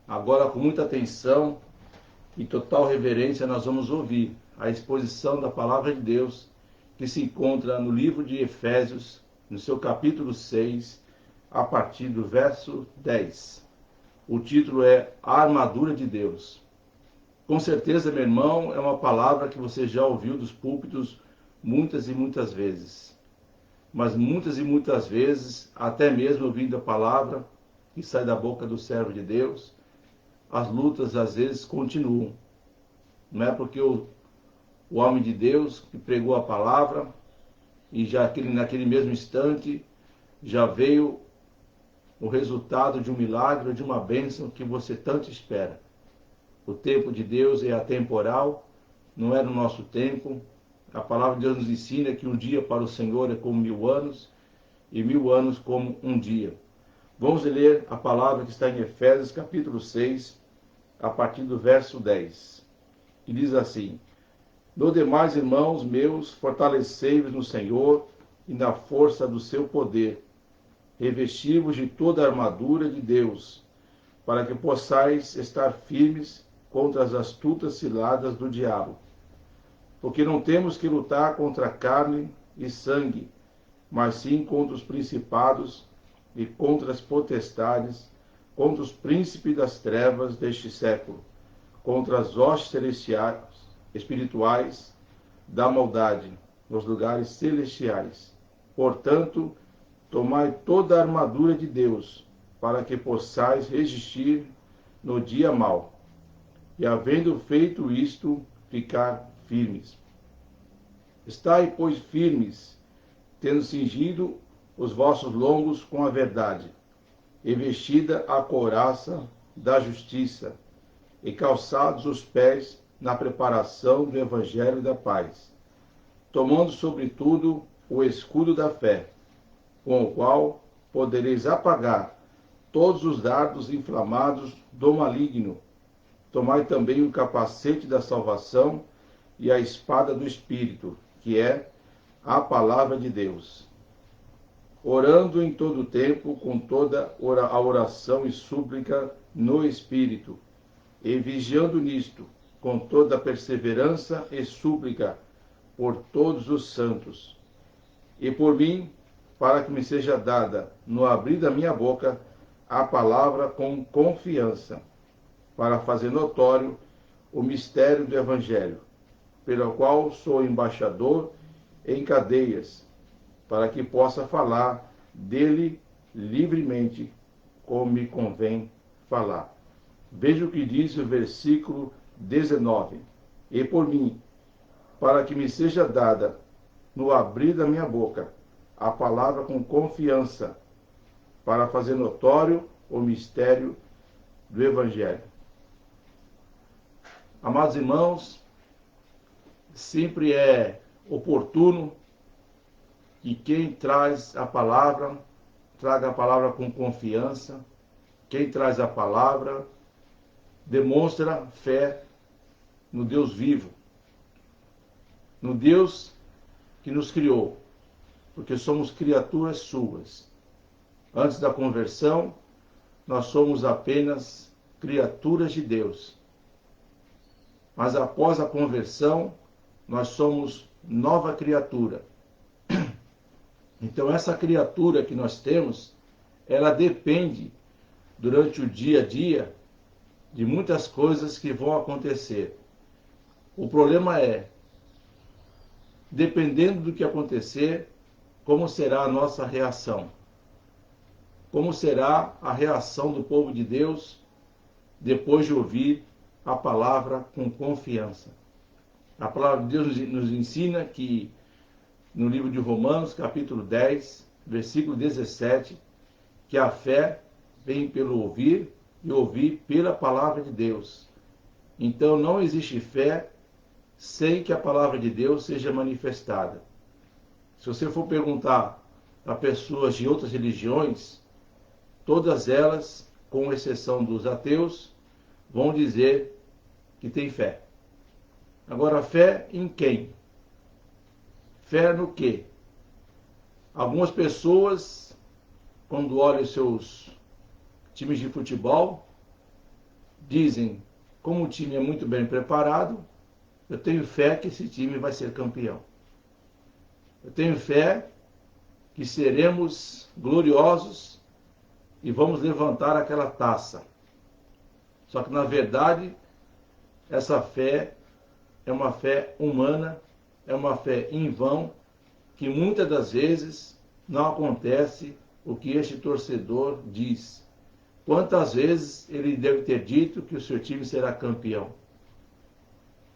Agora, com muita atenção e total reverência, nós vamos ouvir a exposição da Palavra de Deus, que se encontra no livro de Efésios, no seu capítulo 6, a partir do verso 10. O título é A Armadura de Deus. Com certeza, meu irmão, é uma palavra que você já ouviu dos púlpitos muitas e muitas vezes. Mas muitas e muitas vezes, até mesmo ouvindo a palavra que sai da boca do servo de Deus, as lutas às vezes continuam. Não é porque o homem de Deus que pregou a palavra e já naquele mesmo instante já veio o resultado de um milagre ou de uma bênção que você tanto espera. O tempo de Deus é atemporal, não é no nosso tempo. A palavra de Deus nos ensina que um dia para o Senhor é como 1000 anos e 1000 anos como um dia. Vamos ler a palavra que está em Efésios capítulo 6, a partir do verso 10. E diz assim: No demais, irmãos meus, fortalecei-vos no Senhor e na força do seu poder. Revesti-vos de toda a armadura de Deus, para que possais estar firmes contra as astutas ciladas do diabo. Porque não temos que lutar contra carne e sangue, mas sim contra os principados e contra as potestades, contra os príncipes das trevas deste século, contra as hostes celestiais, espirituais da maldade nos lugares celestiais. Portanto, tomai toda a armadura de Deus, para que possais resistir no dia mau, e havendo feito isto, ficar firmes. Estai, pois, firmes, tendo cingido os vossos lombos com a verdade, e vestida a couraça da justiça, e calçados os pés na preparação do evangelho da paz, tomando sobretudo o escudo da fé, com o qual podereis apagar todos os dardos inflamados do maligno. Tomai também o capacete da salvação e a espada do Espírito, que é a palavra de Deus. Orando em todo o tempo, com toda a oração e súplica no Espírito, e vigiando nisto, com toda a perseverança e súplica por todos os santos. E por mim, para que me seja dada, no abrir da minha boca, a palavra com confiança, para fazer notório o mistério do Evangelho, pelo qual sou embaixador em cadeias, para que possa falar dele livremente, como me convém falar. Veja o que diz o versículo 19. E por mim, para que me seja dada, no abrir da minha boca, a palavra com confiança, para fazer notório o mistério do Evangelho. Amados irmãos, sempre é oportuno que quem traz a palavra, traga a palavra com confiança. Quem traz a palavra demonstra fé no Deus vivo, no Deus que nos criou, porque somos criaturas suas. Antes da conversão, nós somos apenas criaturas de Deus. Mas após a conversão, nós somos nova criatura. Então essa criatura que nós temos, ela depende, durante o dia a dia, de muitas coisas que vão acontecer. O problema é, dependendo do que acontecer, como será a nossa reação? Como será a reação do povo de Deus depois de ouvir a palavra com confiança? A palavra de Deus nos ensina que, no livro de Romanos, capítulo 10, versículo 17, que a fé vem pelo ouvir e ouvir pela palavra de Deus. Então não existe fé sem que a palavra de Deus seja manifestada. Se você for perguntar a pessoas de outras religiões, todas elas, com exceção dos ateus, vão dizer que tem fé. Agora, fé em quem? Fé no quê? Algumas pessoas, quando olham seus times de futebol, dizem, como o time é muito bem preparado, eu tenho fé que esse time vai ser campeão. Eu tenho fé que seremos gloriosos e vamos levantar aquela taça. Só que, na verdade, essa fé é uma fé humana, é uma fé em vão, que muitas das vezes não acontece o que este torcedor diz. Quantas vezes ele deve ter dito que o seu time será campeão?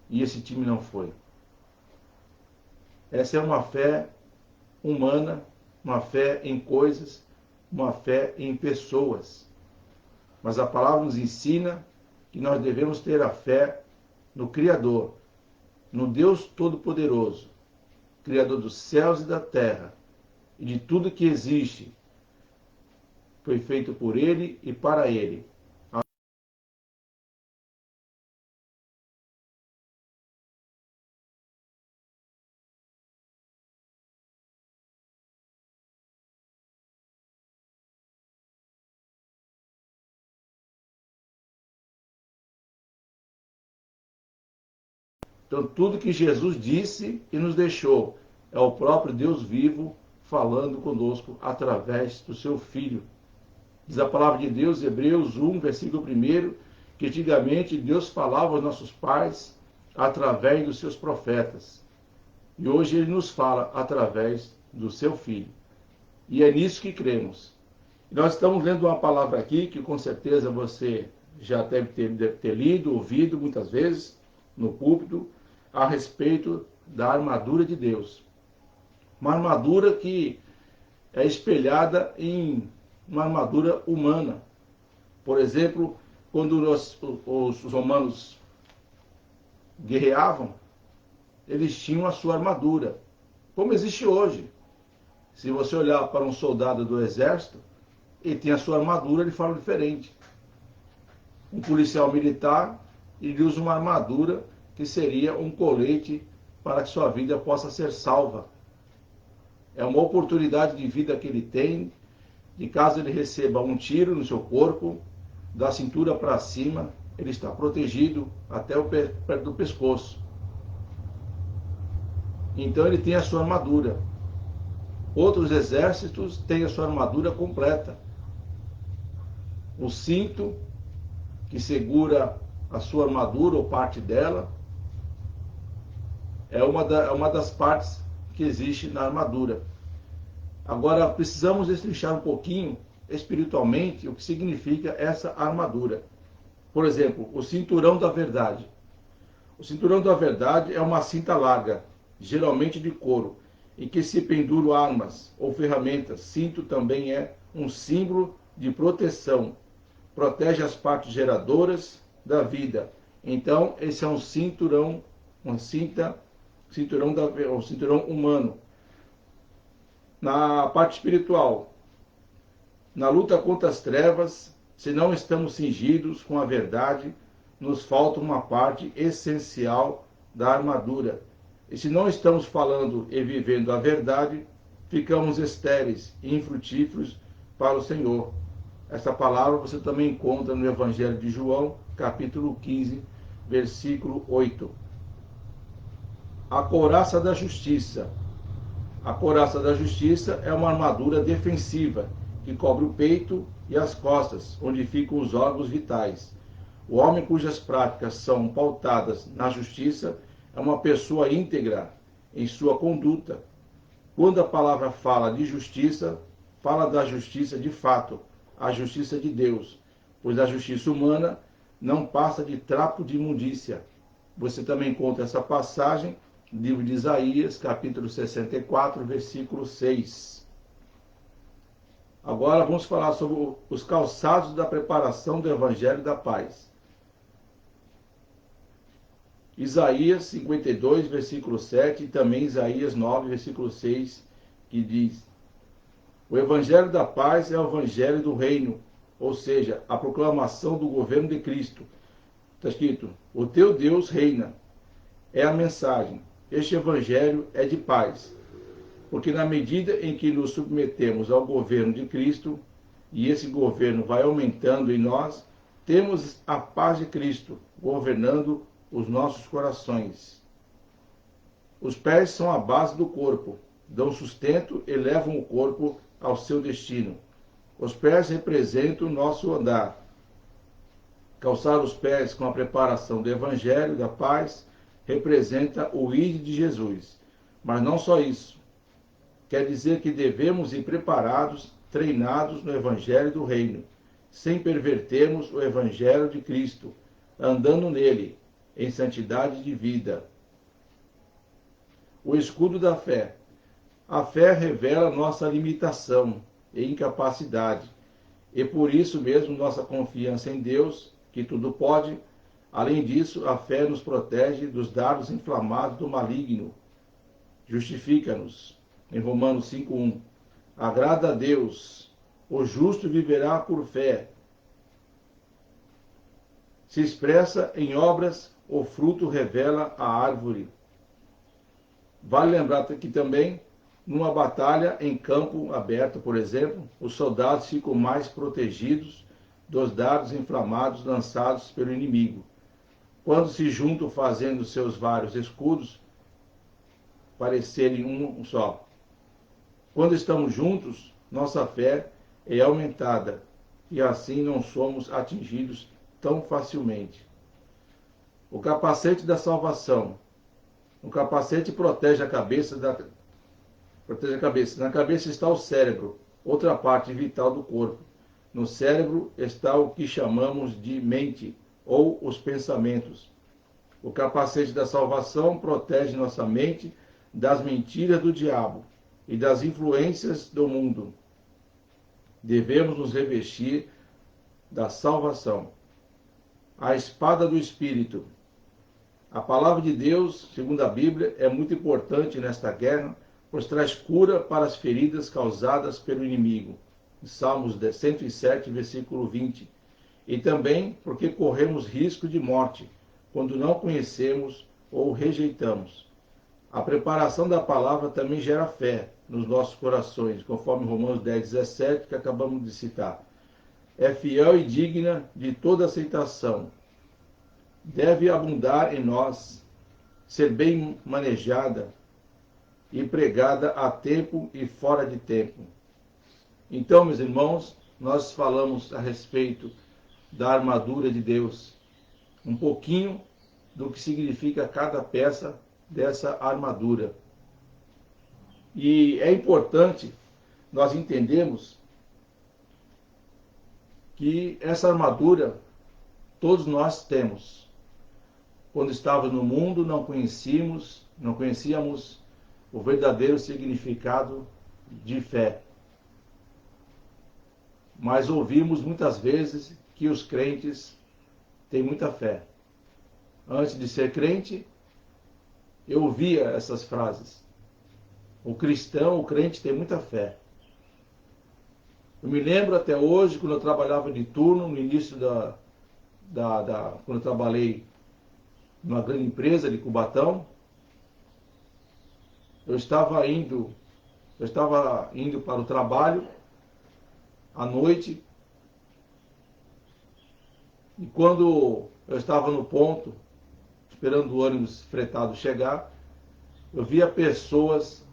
E esse time não foi. Essa é uma fé humana, uma fé em coisas, uma fé em pessoas. Mas a palavra nos ensina que nós devemos ter a fé no Criador, no Deus Todo-Poderoso, Criador dos céus e da terra, e de tudo que existe. Foi feito por Ele e para Ele. Então, tudo que Jesus disse e nos deixou é o próprio Deus vivo falando conosco através do seu Filho. Diz a palavra de Deus, Hebreus 1, versículo 1, que antigamente Deus falava aos nossos pais através dos seus profetas. E hoje Ele nos fala através do seu Filho. E é nisso que cremos. E nós estamos lendo uma palavra aqui que com certeza você já deve ter lido, ouvido muitas vezes no púlpito, a respeito da armadura de Deus. Uma armadura que é espelhada em uma armadura humana. Por exemplo, quando os romanos guerreavam, eles tinham a sua armadura, como existe hoje. Se você olhar para um soldado do exército, ele tem a sua armadura de forma diferente. Um policial militar, ele usa uma armadura que seria um colete para que sua vida possa ser salva. É uma oportunidade de vida que ele tem, de caso ele receba um tiro no seu corpo, da cintura para cima, ele está protegido até perto do pescoço. Então ele tem a sua armadura. Outros exércitos têm a sua armadura completa. O cinto que segura a sua armadura ou parte dela é uma das partes que existe na armadura. Agora, precisamos destrinchar um pouquinho espiritualmente o que significa essa armadura. Por exemplo, o cinturão da verdade. O cinturão da verdade é uma cinta larga, geralmente de couro, em que se penduram armas ou ferramentas. Cinto também é um símbolo de proteção. Protege as partes geradoras da vida. Então, esse é um cinturão, um cinturão humano. Na parte espiritual, na luta contra as trevas, se não estamos cingidos com a verdade, nos falta uma parte essencial da armadura. E se não estamos falando e vivendo a verdade, ficamos estéreis e infrutíferos para o Senhor. Essa palavra você também encontra no Evangelho de João, capítulo 15, versículo 8. A couraça da justiça. A couraça da justiça é uma armadura defensiva que cobre o peito e as costas, onde ficam os órgãos vitais. O homem cujas práticas são pautadas na justiça é uma pessoa íntegra em sua conduta. Quando a palavra fala de justiça, fala da justiça de fato, a justiça de Deus, pois a justiça humana não passa de trapo de imundícia. Você também encontra essa passagem no livro de Isaías, capítulo 64, versículo 6. Agora vamos falar sobre os calçados da preparação do Evangelho da Paz. Isaías 52, versículo 7 e também Isaías 9, versículo 6, que diz: o Evangelho da Paz é o Evangelho do Reino, ou seja, a proclamação do governo de Cristo. Está escrito: o teu Deus reina. É a mensagem. Este Evangelho é de paz, porque na medida em que nos submetemos ao governo de Cristo, e esse governo vai aumentando em nós, Temos a paz de Cristo governando os nossos corações. Os pés são a base do corpo, dão sustento e levam o corpo ao seu destino. Os pés representam o nosso andar. Calçar os pés com a preparação do Evangelho da paz representa o ir de Jesus. Mas não só isso. Quer dizer que devemos ir preparados, treinados no Evangelho do Reino, sem pervertermos o Evangelho de Cristo, andando nele, em santidade de vida. O escudo da fé. A fé revela nossa limitação e incapacidade, e por isso mesmo nossa confiança em Deus, que tudo pode. Além disso, a fé nos protege dos dardos inflamados do maligno. Justifica-nos. Em Romanos 5:1. Agrada a Deus. O justo viverá por fé. Se expressa em obras, o fruto revela a árvore. Vale lembrar que também, numa batalha em campo aberto, por exemplo, os soldados ficam mais protegidos dos dardos inflamados lançados pelo inimigo. Quando se juntam fazendo seus vários escudos parecerem um só. Quando estamos juntos, nossa fé é aumentada e assim não somos atingidos tão facilmente. O capacete da salvação. O capacete protege a cabeça. Na cabeça está o cérebro, outra parte vital do corpo. No cérebro está o que chamamos de mente, ou os pensamentos. O capacete da salvação protege nossa mente das mentiras do diabo e das influências do mundo. Devemos nos revestir da salvação. A espada do Espírito. A palavra de Deus, segundo a Bíblia, é muito importante nesta guerra, pois traz cura para as feridas causadas pelo inimigo. Salmos 107, versículo 20. E também porque corremos risco de morte, quando não conhecemos ou rejeitamos. A preparação da palavra também gera fé nos nossos corações, conforme Romanos 10, 17, que acabamos de citar. É fiel e digna de toda aceitação. Deve abundar em nós, ser bem manejada e pregada a tempo e fora de tempo. Então, meus irmãos, nós falamos a respeito da armadura de Deus, um pouquinho do que significa cada peça dessa armadura. E é importante nós entendermos que essa armadura todos nós temos. Quando estávamos no mundo, não conhecíamos o verdadeiro significado de fé. Mas ouvimos muitas vezes que os crentes têm muita fé. Antes de ser crente, eu ouvia essas frases. O cristão, o crente tem muita fé. Eu me lembro até hoje, quando eu trabalhava de turno, no início quando eu trabalhei numa grande empresa de Cubatão, eu estava indo para o trabalho à noite, e quando eu estava no ponto, esperando o ônibus fretado chegar, eu via pessoas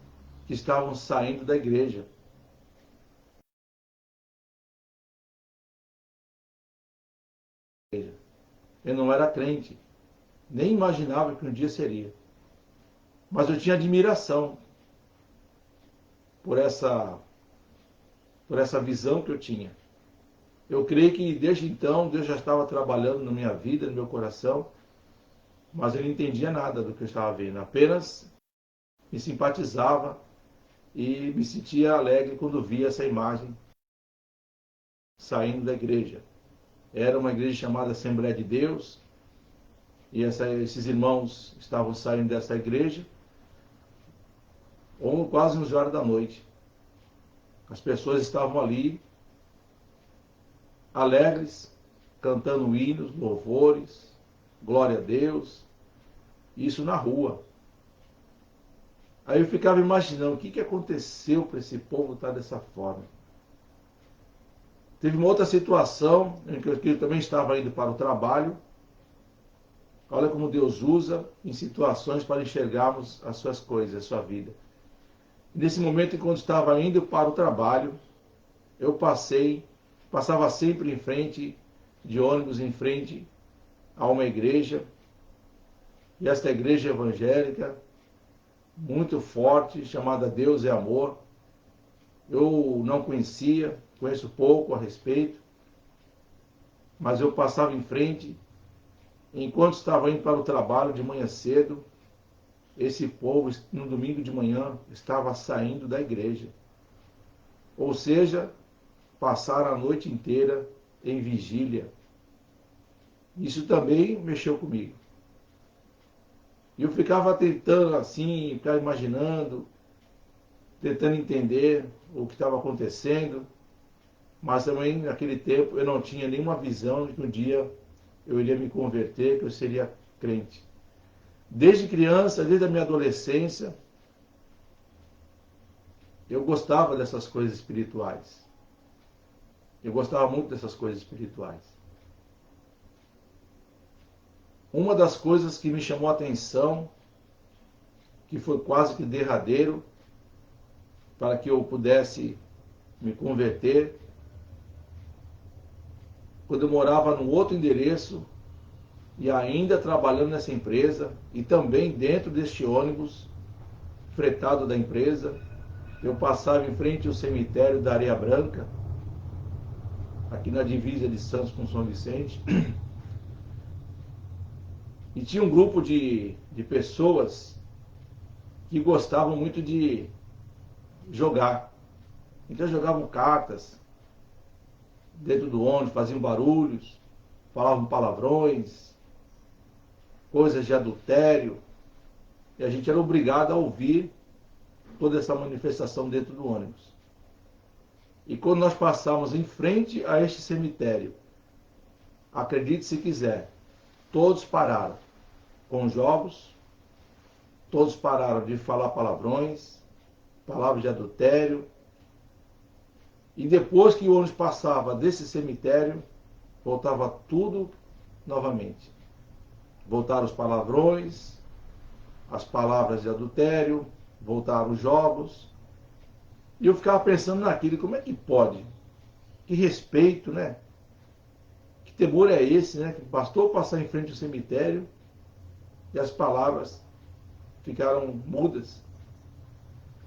que estavam saindo da igreja. Eu não era crente, nem imaginava que um dia seria. Mas eu tinha admiração por essa visão que eu tinha. Eu creio que desde então Deus já estava trabalhando na minha vida, no meu coração, mas eu não entendia nada do que eu estava vendo. Apenas me simpatizava e me sentia alegre quando via essa imagem saindo da igreja. Era uma igreja chamada Assembleia de Deus, e esses irmãos estavam saindo dessa igreja quase 11 horas da noite. As pessoas estavam ali, alegres, cantando hinos, louvores, glória a Deus, isso na rua. Aí eu ficava imaginando o que aconteceu para esse povo estar dessa forma. Teve uma outra situação em que eu também estava indo para o trabalho. Olha como Deus usa em situações para enxergarmos as suas coisas, a sua vida. Nesse momento, enquanto estava indo para o trabalho, eu passava sempre em frente de ônibus, em frente a uma igreja. E esta igreja evangélica, muito forte, chamada Deus é Amor. Eu não conhecia, conheço pouco a respeito, mas eu passava em frente. Enquanto estava indo para o trabalho de manhã cedo, esse povo, no domingo de manhã, estava saindo da igreja. Ou seja, passaram a noite inteira em vigília. Isso também mexeu comigo. E eu ficava tentando assim, ficar imaginando, tentando entender o que estava acontecendo, mas também naquele tempo eu não tinha nenhuma visão de que um dia eu iria me converter, que eu seria crente. Desde criança, desde a minha adolescência, eu gostava dessas coisas espirituais. Eu gostava muito dessas coisas espirituais. Uma das coisas que me chamou a atenção, que foi quase que derradeiro, para que eu pudesse me converter, quando eu morava num outro endereço, e ainda trabalhando nessa empresa, e também dentro deste ônibus, fretado da empresa, eu passava em frente ao cemitério da Areia Branca, aqui na divisa de Santos com São Vicente, e tinha um grupo de pessoas que gostavam muito de jogar. Então jogavam cartas dentro do ônibus, faziam barulhos, falavam palavrões, coisas de adultério, e a gente era obrigado a ouvir toda essa manifestação dentro do ônibus. E quando nós passamos em frente a este cemitério, acredite se quiser, todos pararam com jogos, todos pararam de falar palavrões, palavras de adultério. E depois que o ônibus passava desse cemitério, voltava tudo novamente. Voltaram os palavrões, as palavras de adultério, voltaram os jogos. E eu ficava pensando naquilo, como é que pode? Que respeito, né? Que temor é esse, né? Que bastou passar em frente ao cemitério e as palavras ficaram mudas.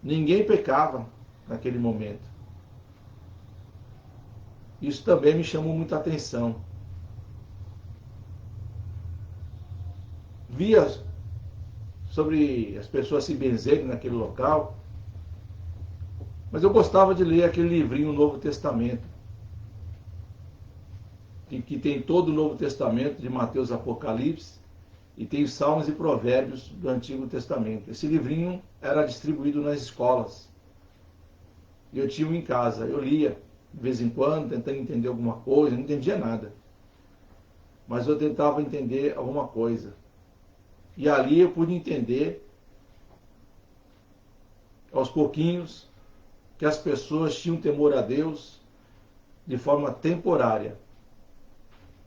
Ninguém pecava naquele momento. Isso também me chamou muita atenção. Via sobre as pessoas se benzerem naquele local, mas eu gostava de ler aquele livrinho, o Novo Testamento, que tem todo o Novo Testamento, de Mateus, Apocalipse, e tem os Salmos e Provérbios do Antigo Testamento. Esse livrinho era distribuído nas escolas. Eu tinha um em casa, eu lia de vez em quando, tentando entender alguma coisa, não entendia nada. Mas eu tentava entender alguma coisa. E ali eu pude entender, aos pouquinhos, que as pessoas tinham temor a Deus de forma temporária.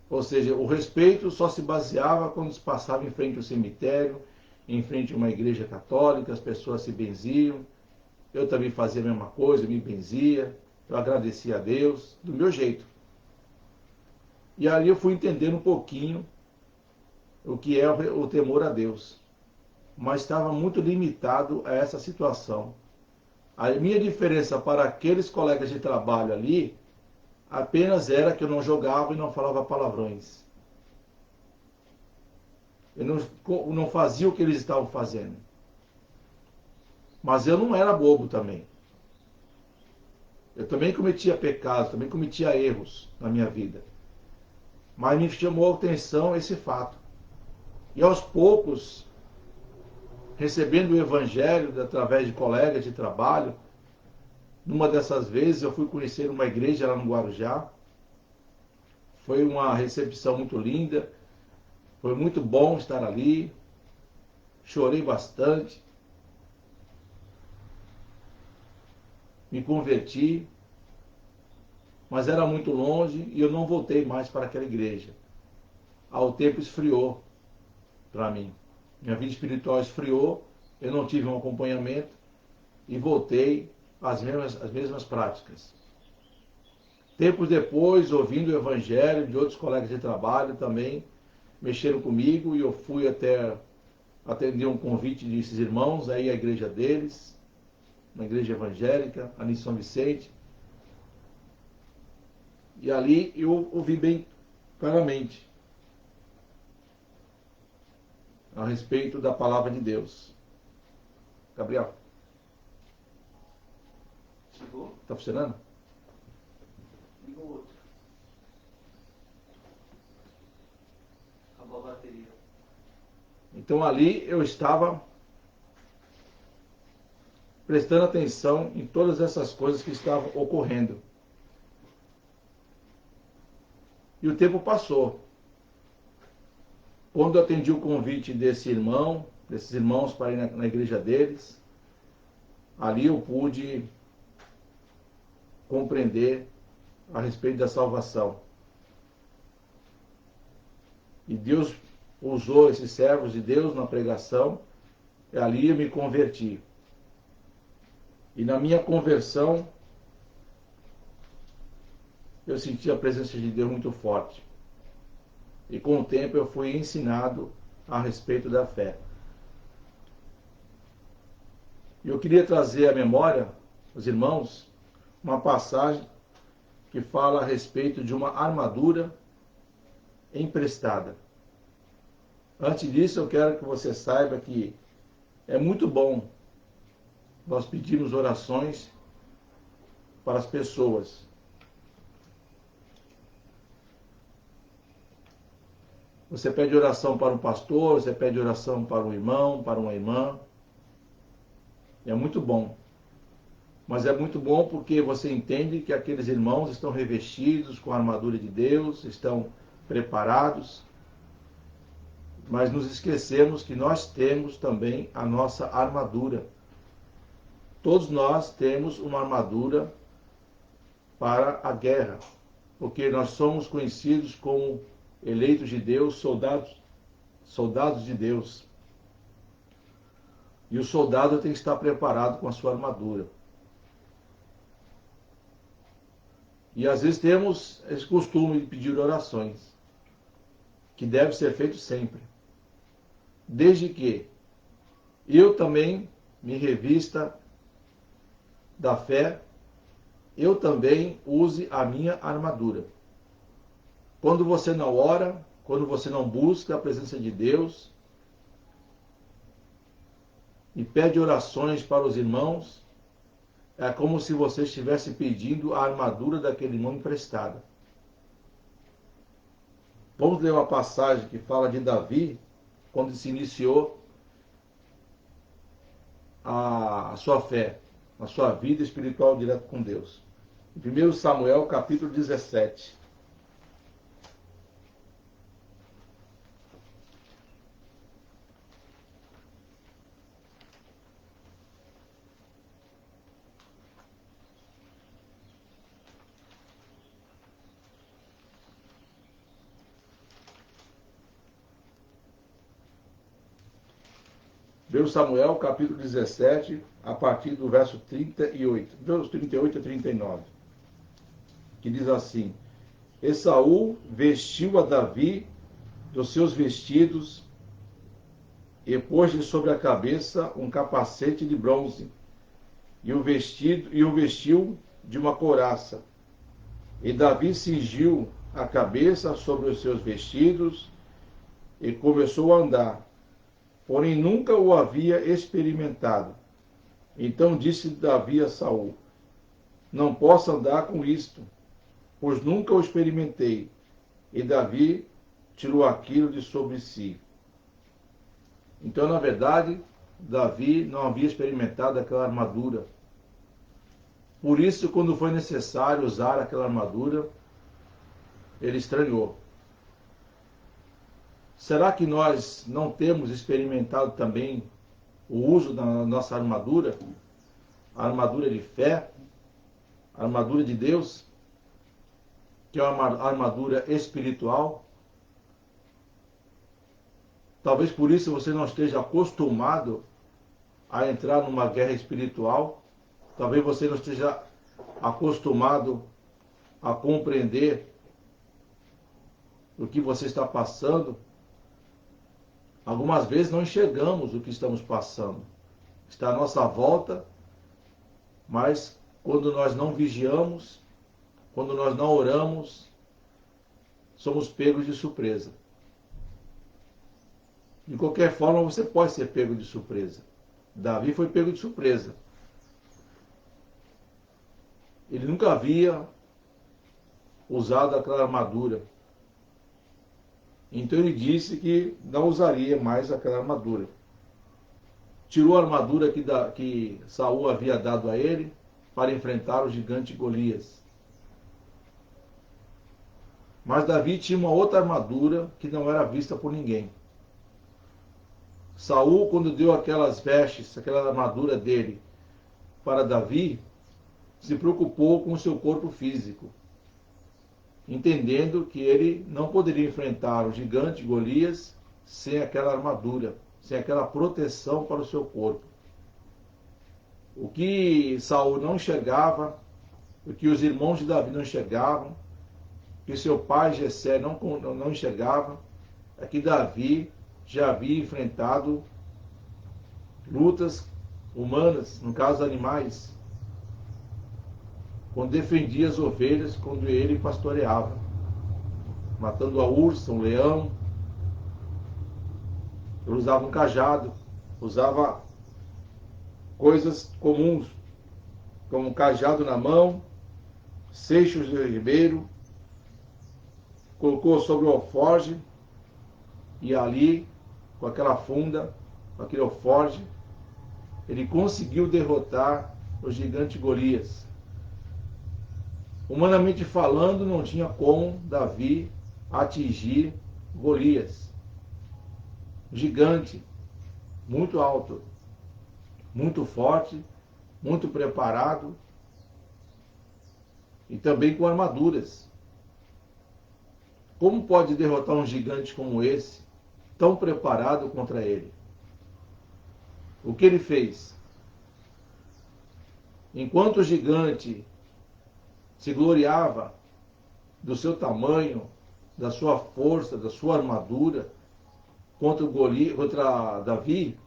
Ou seja, o respeito só se baseava quando se passava em frente ao cemitério, em frente a uma igreja católica, as pessoas se benziam. Eu também fazia a mesma coisa, me benzia, eu agradecia a Deus, do meu jeito. E ali eu fui entendendo um pouquinho o que é o temor a Deus. Mas estava muito limitado a essa situação. A minha diferença para aqueles colegas de trabalho ali apenas era que eu não jogava e não falava palavrões. Eu não fazia o que eles estavam fazendo. Mas eu não era bobo também. Eu também cometia pecados, também cometia erros na minha vida. Mas me chamou a atenção esse fato. E aos poucos, recebendo o Evangelho através de colegas de trabalho, numa dessas vezes eu fui conhecer uma igreja lá no Guarujá. Foi uma recepção muito linda. Foi muito bom estar ali. Chorei bastante. Me converti. mas era muito longe e eu não voltei mais para aquela igreja. O tempo esfriou para mim. Minha vida espiritual esfriou, eu não tive um acompanhamento e voltei às mesmas práticas. Tempos depois, ouvindo o evangelho de outros colegas de trabalho também, mexeram comigo e eu fui até atender um convite desses irmãos, aí a igreja deles, uma igreja evangélica, ali em São Vicente. E ali eu ouvi bem claramente a respeito da palavra de Deus. Gabriel. Chegou? Está funcionando? Liga o outro. Acabou a bateria. Então ali eu estava prestando atenção em todas essas coisas que estavam ocorrendo. E o tempo passou. Quando eu atendi o convite desses irmãos para ir na igreja deles, ali eu pude compreender a respeito da salvação. E Deus usou esses servos de Deus na pregação, e ali eu me converti. E na minha conversão, eu senti a presença de Deus muito forte. E com o tempo eu fui ensinado a respeito da fé. E eu queria trazer à memória, os irmãos, uma passagem que fala a respeito de uma armadura emprestada. Antes disso, eu quero que você saiba que é muito bom nós pedirmos orações para as pessoas. Você pede oração para um pastor, você pede oração para um irmão, para uma irmã. É muito bom. Mas é muito bom porque você entende que aqueles irmãos estão revestidos com a armadura de Deus, estão preparados. Mas nos esquecemos que nós temos também a nossa armadura. Todos nós temos uma armadura para a guerra, porque nós somos conhecidos como eleitos de Deus, soldados de Deus. E o soldado tem que estar preparado com a sua armadura. E às vezes temos esse costume de pedir orações, que deve ser feito sempre. Desde que eu também me revista da fé, eu também use a minha armadura. Quando você não ora, quando você não busca a presença de Deus e pede orações para os irmãos, é como se você estivesse pedindo a armadura daquele irmão emprestada. Vamos ler uma passagem que fala de Davi, quando se iniciou a sua fé, a sua vida espiritual direto com Deus. Em 1 Samuel, capítulo 17. Primeiro Samuel, capítulo 17, a partir do verso 38, versos 38 a 39, que diz assim: Esaú vestiu a Davi dos seus vestidos e pôs-lhe sobre a cabeça um capacete de bronze e o vestiu de uma couraça. E Davi cingiu a cabeça sobre os seus vestidos e começou a andar, porém nunca o havia experimentado. Então disse Davi a Saul: Não posso andar com isto, pois nunca o experimentei. E Davi tirou aquilo de sobre si. Então, na verdade, Davi não havia experimentado aquela armadura. Por isso, quando foi necessário usar aquela armadura, ele estranhou. Será que nós não temos experimentado também o uso da nossa armadura? A armadura de fé? A armadura de Deus? que é uma armadura espiritual. Talvez por isso você não esteja acostumado a entrar numa guerra espiritual. Talvez você não esteja acostumado a compreender o que você está passando. Algumas vezes não enxergamos o que estamos passando. Está à nossa volta, mas quando nós não vigiamos, quando nós não oramos, somos pegos de surpresa. De qualquer forma, você pode ser pego de surpresa. Davi foi pego de surpresa. Ele nunca havia usado aquela armadura. Então ele disse que não usaria mais aquela armadura. Tirou a armadura que Saul havia dado a ele para enfrentar o gigante Golias. Mas Davi tinha uma outra armadura que não era vista por ninguém. Saul, quando deu aquelas vestes, aquela armadura dele para Davi, se preocupou com o seu corpo físico, entendendo que ele não poderia enfrentar o gigante Golias sem aquela armadura, sem aquela proteção para o seu corpo. O que Saul não enxergava, o que os irmãos de Davi não enxergavam, o que seu pai Jessé não enxergava, é que Davi já havia enfrentado lutas humanas, no caso animais, quando defendia as ovelhas, quando ele pastoreava, matando a ursa, um leão. Ele usava um cajado, usava coisas comuns, como um cajado na mão, seixos de ribeiro, colocou sobre o alforge, e ali, com aquela funda, com aquele alforge, ele conseguiu derrotar o gigante Golias. Humanamente falando, não tinha como Davi atingir Golias. Gigante, muito alto, muito forte, muito preparado e também com armaduras. Como pode derrotar um gigante como esse, tão preparado contra ele? O que ele fez? Enquanto o gigante se gloriava do seu tamanho, da sua força, da sua armadura, contra Davi,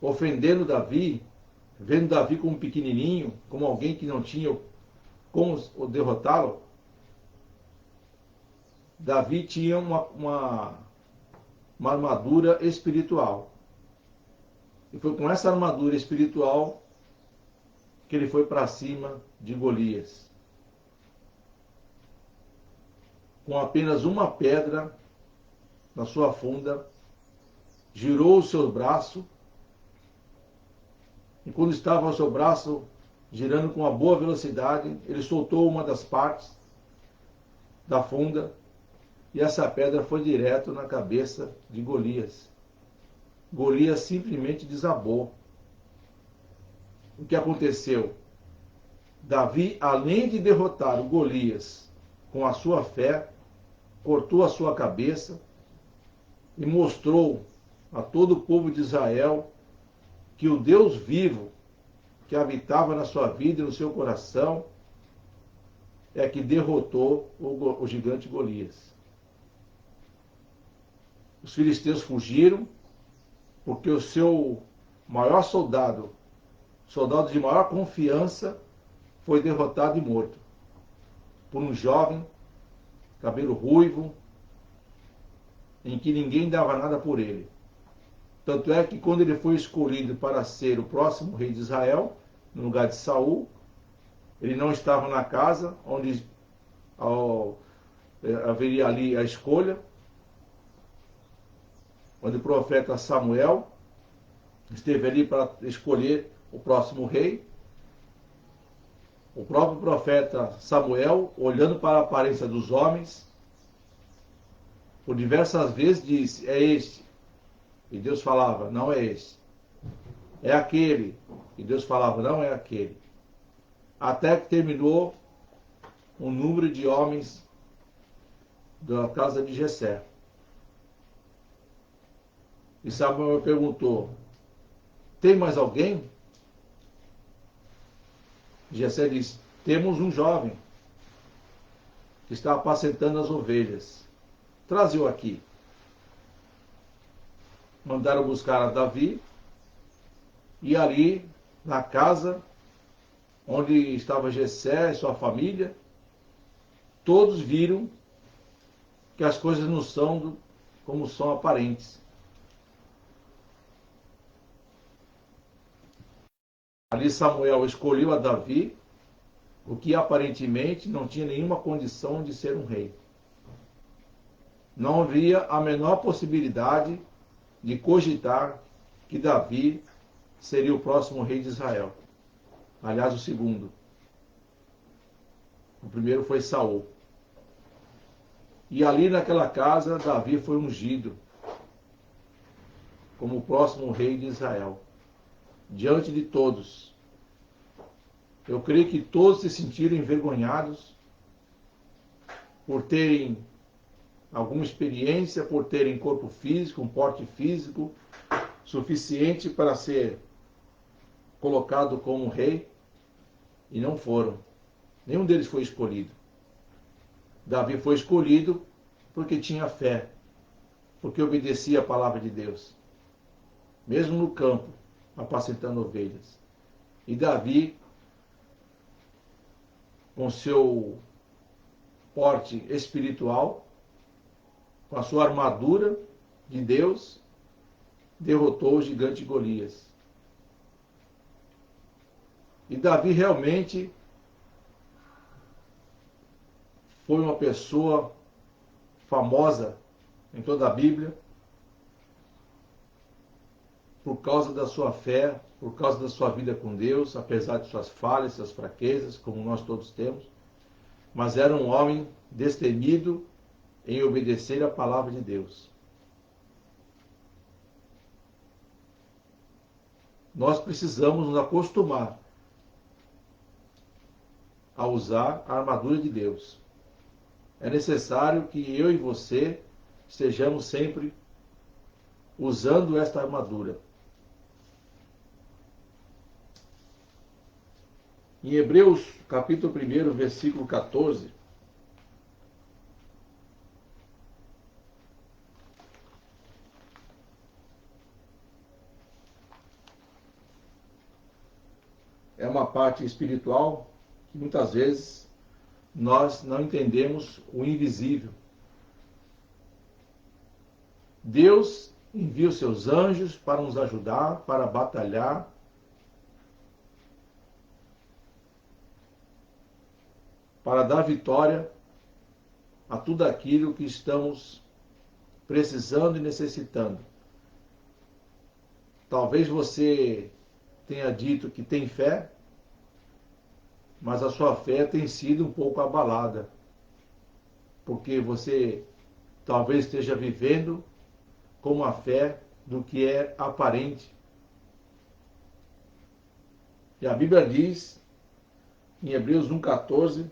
ofendendo Davi, vendo Davi como pequenininho, como alguém que não tinha como derrotá-lo, Davi tinha uma armadura espiritual. E foi com essa armadura espiritual que ele foi para cima de Golias. Com apenas uma pedra na sua funda, girou o seu braço, e quando estava o seu braço girando com uma boa velocidade, ele soltou uma das partes da funda, e essa pedra foi direto na cabeça de Golias. Golias simplesmente desabou. O que aconteceu? Davi, além de derrotar o Golias com a sua fé, cortou a sua cabeça e mostrou a todo o povo de Israel que o Deus vivo que habitava na sua vida e no seu coração é que derrotou o gigante Golias. Os filisteus fugiram porque o seu maior soldado de maior confiança, foi derrotado e morto por um jovem, cabelo ruivo, em que ninguém dava nada por ele. Tanto é que quando ele foi escolhido para ser o próximo rei de Israel, no lugar de Saul, ele não estava na casa onde haveria ali a escolha, onde o profeta Samuel esteve ali para escolher o próximo rei. O próprio profeta Samuel, olhando para a aparência dos homens, por diversas vezes disse: é este. E Deus falava: não é este. É aquele. E Deus falava: não é aquele. Até que terminou um número de homens da casa de Jessé. E Samuel perguntou: tem mais alguém? Jessé disse: temos um jovem que está apacentando as ovelhas. Traze-o aqui. Mandaram buscar a Davi, e ali, na casa onde estava Jessé e sua família, todos viram que as coisas não são como são aparentes. Ali Samuel escolheu a Davi, o que aparentemente não tinha nenhuma condição de ser um rei. Não havia a menor possibilidade de cogitar que Davi seria o próximo rei de Israel. Aliás, o segundo. O primeiro foi Saul. E ali naquela casa, Davi foi ungido como o próximo rei de Israel, diante de todos. Eu creio que todos se sentiram envergonhados por terem alguma experiência, por terem corpo físico, um porte físico suficiente para ser colocado como rei, e não foram. Nenhum deles foi escolhido. Davi foi escolhido porque tinha fé, porque obedecia a palavra de Deus, mesmo no campo, apacentando ovelhas. E Davi, com seu porte espiritual, com a sua armadura de Deus, derrotou o gigante Golias. E Davi realmente foi uma pessoa famosa em toda a Bíblia por causa da sua fé, por causa da sua vida com Deus, apesar de suas falhas, suas fraquezas, como nós todos temos. Mas era um homem destemido em obedecer a palavra de Deus. Nós precisamos nos acostumar a usar a armadura de Deus. É necessário que eu e você estejamos sempre usando esta armadura. Em Hebreus, capítulo 1, versículo 14, é uma parte espiritual que muitas vezes nós não entendemos o invisível. Deus envia os seus anjos para nos ajudar, para batalhar, para dar vitória a tudo aquilo que estamos precisando e necessitando. Talvez você tenha dito que tem fé, mas a sua fé tem sido um pouco abalada, porque você talvez esteja vivendo com uma fé do que é aparente. E a Bíblia diz, em Hebreus 1,14,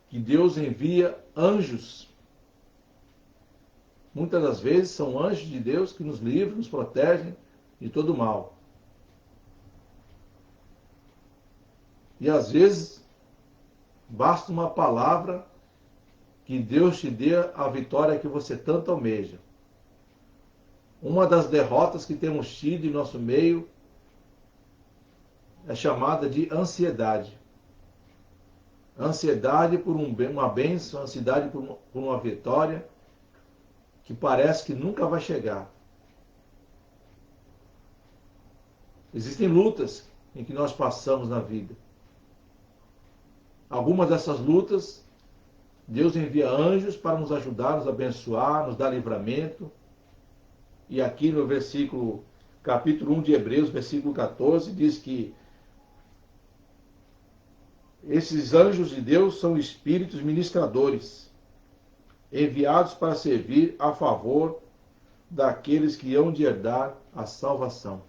que Deus envia anjos. Muitas das vezes são anjos de Deus que nos livram, nos protegem de todo mal. E às vezes basta uma palavra que Deus te dê a vitória que você tanto almeja. Uma das derrotas que temos tido em nosso meio é chamada de ansiedade. Ansiedade por uma bênção, ansiedade por uma vitória que parece que nunca vai chegar. Existem lutas em que nós passamos na vida. Algumas dessas lutas, Deus envia anjos para nos ajudar, nos abençoar, nos dar livramento. E aqui no versículo, capítulo 1 de Hebreus, versículo 14, diz que esses anjos de Deus são espíritos ministradores, enviados para servir a favor daqueles que hão de herdar a salvação.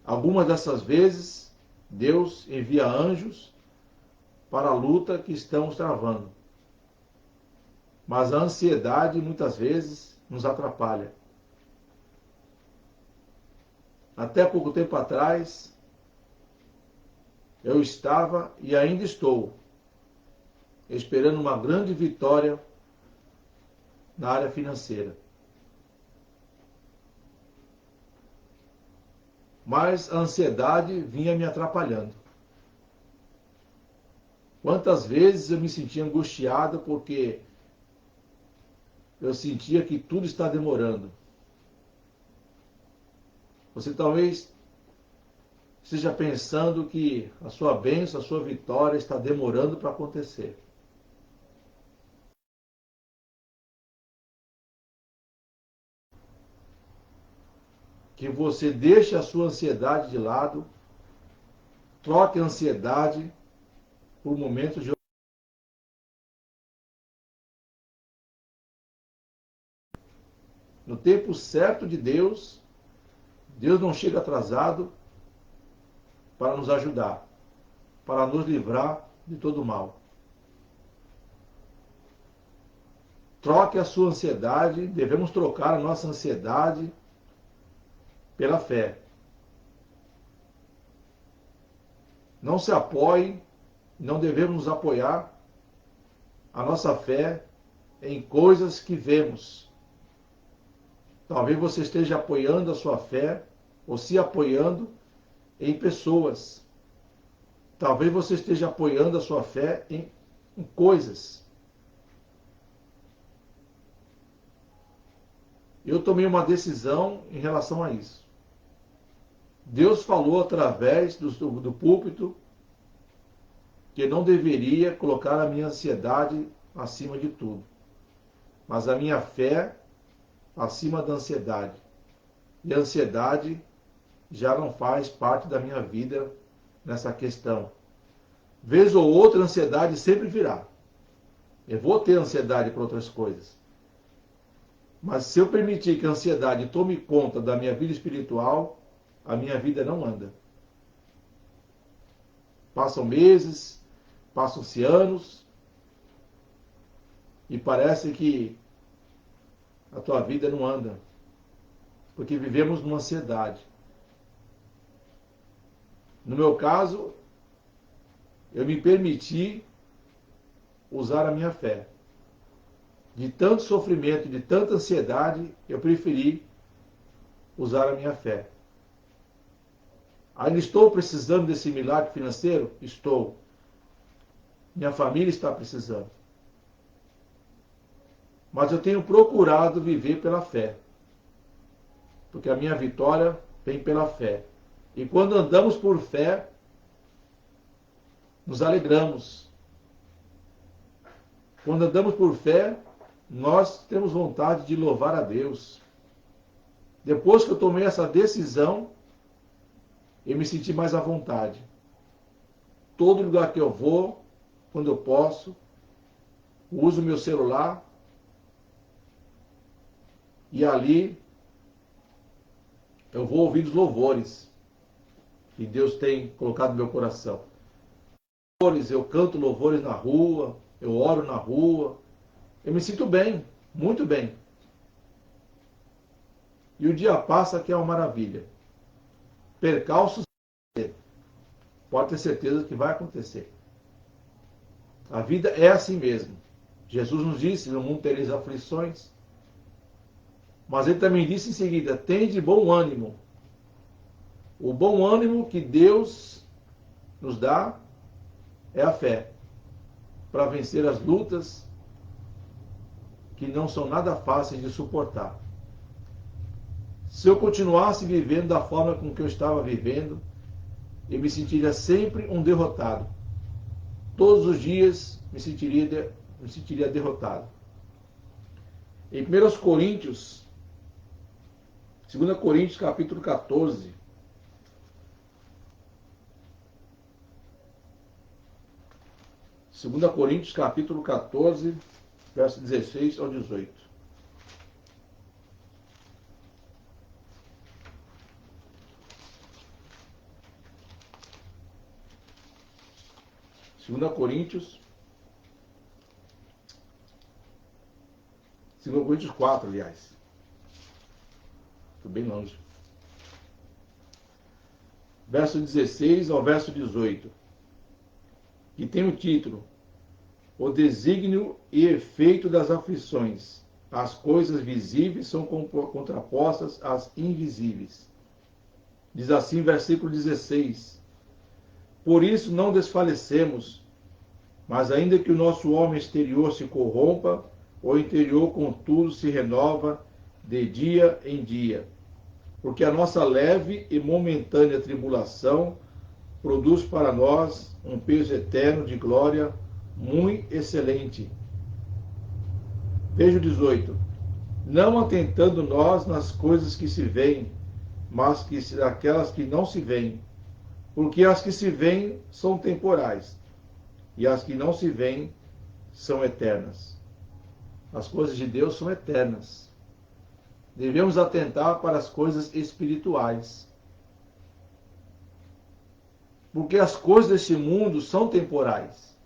Algumas dessas vezes, Deus envia anjos para a luta que estamos travando. Mas a ansiedade muitas vezes nos atrapalha. Até pouco tempo atrás, eu estava e ainda estou esperando uma grande vitória na área financeira. Mas a ansiedade vinha me atrapalhando. Quantas vezes eu me sentia angustiado porque eu sentia que tudo está demorando. Você talvez esteja pensando que a sua bênção, a sua vitória está demorando para acontecer. Que você deixe a sua ansiedade de lado, troque a ansiedade por momentos de no tempo certo de Deus. Deus não chega atrasado para nos ajudar, para nos livrar de todo o mal. Troque a sua ansiedade, devemos trocar a nossa ansiedade pela fé. Não se apoie, não devemos nos apoiar a nossa fé em coisas que vemos. Talvez você esteja apoiando a sua fé ou se apoiando em pessoas. Talvez você esteja apoiando a sua fé em coisas. Eu tomei uma decisão em relação a isso. Deus falou através do púlpito que não deveria colocar a minha ansiedade acima de tudo, mas a minha fé acima da ansiedade. E a ansiedade já não faz parte da minha vida nessa questão. Vez ou outra, a ansiedade sempre virá. Eu vou ter ansiedade por outras coisas. Mas se eu permitir que a ansiedade tome conta da minha vida espiritual, a minha vida não anda. Passam meses, passam-se anos, e parece que a tua vida não anda. Porque vivemos numa ansiedade. No meu caso, eu me permiti usar a minha fé. De tanto sofrimento, de tanta ansiedade, eu preferi usar a minha fé. Ainda estou precisando desse milagre financeiro? Estou. Minha família está precisando. Mas eu tenho procurado viver pela fé. Porque a minha vitória vem pela fé. E quando andamos por fé, nos alegramos. Quando andamos por fé, nós temos vontade de louvar a Deus. Depois que eu tomei essa decisão, eu me senti mais à vontade. Todo lugar que eu vou, quando eu posso, uso meu celular e ali eu vou ouvir os louvores que Deus tem colocado no meu coração. Eu canto louvores na rua, eu oro na rua, eu me sinto bem, muito bem. E o dia passa que é uma maravilha. Percalços, pode ter certeza que vai acontecer. A vida é assim mesmo. Jesus nos disse, no mundo tereis aflições. Mas ele também disse em seguida, tende bom ânimo. O bom ânimo que Deus nos dá é a fé. Para vencer as lutas que não são nada fáceis de suportar. Se eu continuasse vivendo da forma com que eu estava vivendo, eu me sentiria sempre um derrotado. Todos os dias me sentiria derrotado. Em 1 Coríntios, 2 Coríntios capítulo 14, capítulo 14, verso 16 ao 18. 2 Coríntios 4, aliás. Estou bem longe. Verso 16 ao verso 18. Que tem o título: O desígnio e efeito das aflições. As coisas visíveis são contrapostas às invisíveis. Diz assim, versículo 16: Por isso não desfalecemos, mas ainda que o nosso homem exterior se corrompa, o interior, contudo, se renova de dia em dia. Porque a nossa leve e momentânea tribulação produz para nós um peso eterno de glória muito excelente. Veja o 18. Não atentando nós nas coisas que se veem, mas que aquelas que não se veem. Porque as que se veem são temporais, e as que não se veem são eternas. As coisas de Deus são eternas. Devemos atentar para as coisas espirituais. Porque as coisas desse mundo são temporais.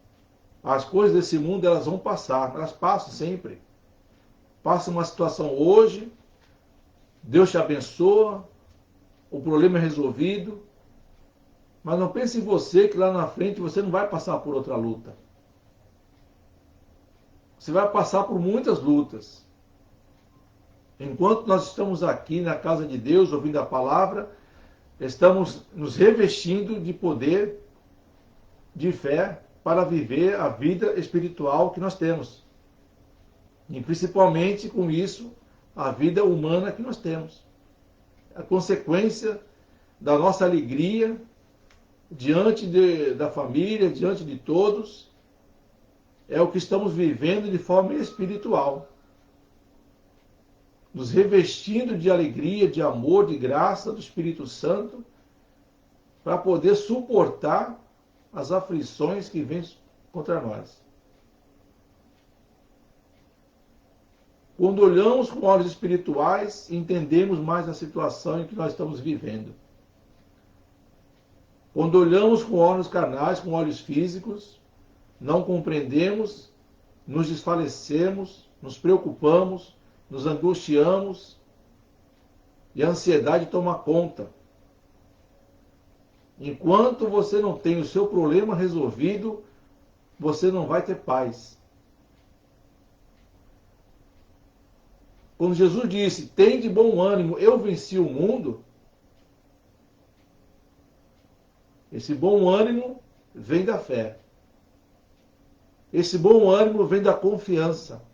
As coisas desse mundo, elas vão passar, elas passam sempre. Passa uma situação hoje, Deus te abençoa, o problema é resolvido, mas não pense em você que lá na frente você não vai passar por outra luta. Você vai passar por muitas lutas. Enquanto nós estamos aqui na casa de Deus, ouvindo a palavra, estamos nos revestindo de poder, de fé, para viver a vida espiritual que nós temos. E principalmente com isso, a vida humana que nós temos. A consequência da nossa alegria diante da família, diante de todos, é o que estamos vivendo de forma espiritual. Nos revestindo de alegria, de amor, de graça do Espírito Santo, para poder suportar as aflições que vêm contra nós. Quando olhamos com olhos espirituais, entendemos mais a situação em que nós estamos vivendo. Quando olhamos com olhos carnais, com olhos físicos, não compreendemos, nos desfalecemos, nos preocupamos, nos angustiamos e a ansiedade toma conta. Enquanto você não tem o seu problema resolvido, você não vai ter paz. Quando Jesus disse, tem de bom ânimo, eu venci o mundo, esse bom ânimo vem da fé. Esse bom ânimo vem da confiança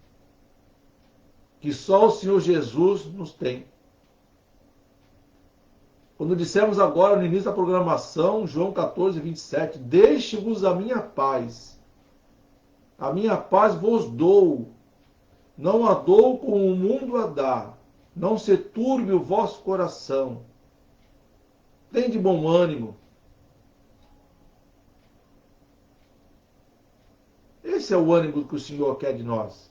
que só o Senhor Jesus nos tem. Quando dissemos agora no início da programação, João 14, 27, deixe-vos a minha paz vos dou, não a dou como o mundo a dá, não se turbe o vosso coração. Tem de bom ânimo. Esse é o ânimo que o Senhor quer de nós.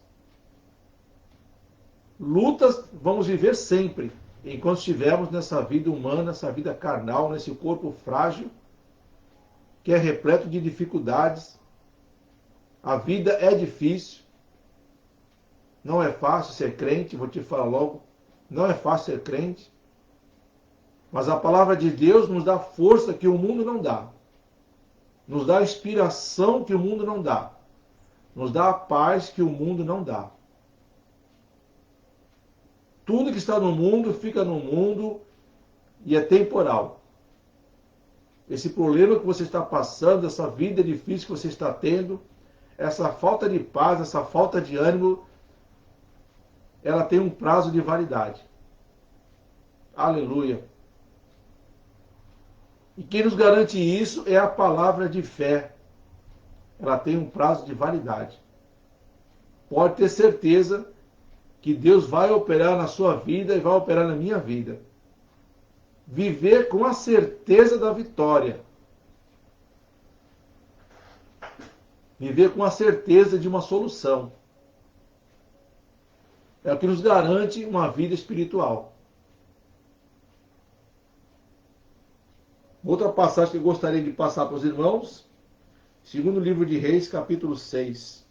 Lutas vamos viver sempre, enquanto estivermos nessa vida humana, essa vida carnal, nesse corpo frágil, que é repleto de dificuldades. A vida é difícil. Não é fácil ser crente, vou te falar logo. Não é fácil ser crente. Mas a palavra de Deus nos dá força que o mundo não dá. Nos dá inspiração que o mundo não dá. Nos dá a paz que o mundo não dá. Tudo que está no mundo fica no mundo e é temporal. Esse problema que você está passando, essa vida difícil que você está tendo, essa falta de paz, essa falta de ânimo, ela tem um prazo de validade. Aleluia. E quem nos garante isso é a palavra de fé. Ela tem um prazo de validade. Pode ter certeza que Deus vai operar na sua vida e vai operar na minha vida. Viver com a certeza da vitória. Viver com a certeza de uma solução. É o que nos garante uma vida espiritual. Outra passagem que eu gostaria de passar para os irmãos Segundo livro de Reis, capítulo 6.